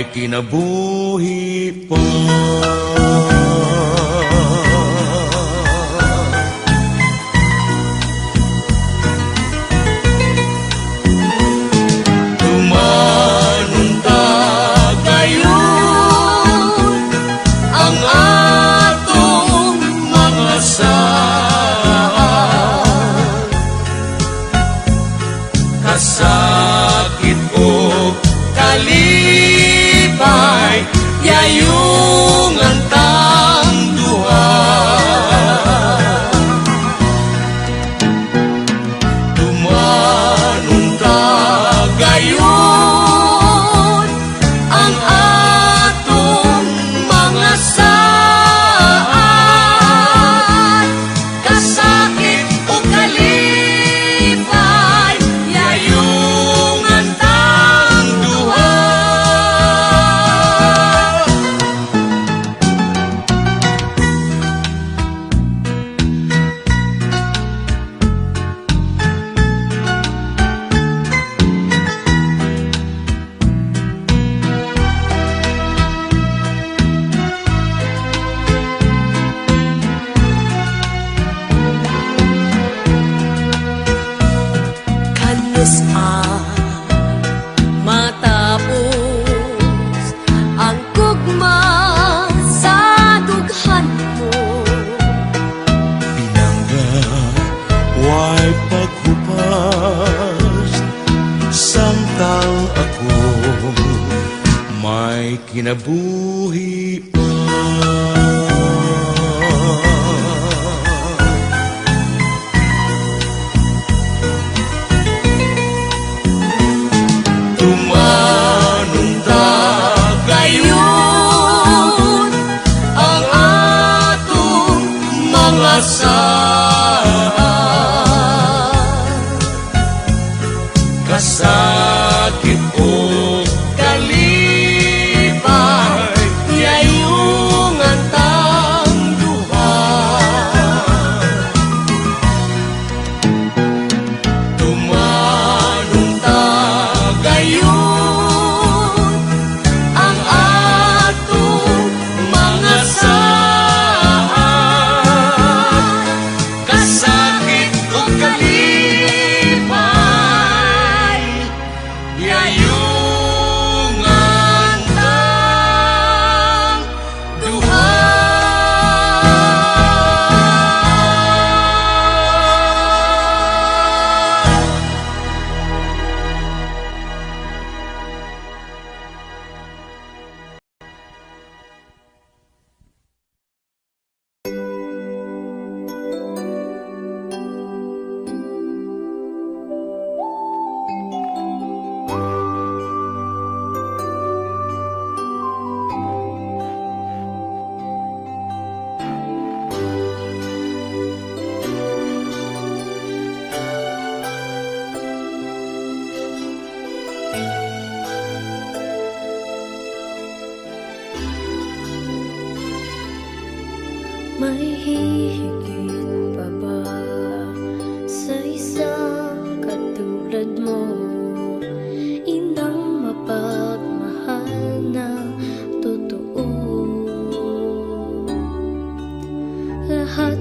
Kinabuhi pa. Tumanunta gayon ang atong mga saan, kasakit o kalipay yayung antang duha. Tumanunta gayon ang atong mga saan, kasakit o kalipay yayung antang duha. Matapos ang gugma sa dughan mo, Pinangga, way paghupas, samtang ako may kinabuhi pa. Tumanunta gayon ang atong mga saan, kasakit o kalipay yayung antang duha. Tumanunta gayon ang atong mga saan, kasakit o kalipay yayung antang duha. May hihigit pa ba sa isang katulad mo? Inang mapagmahal na totoo. Lahat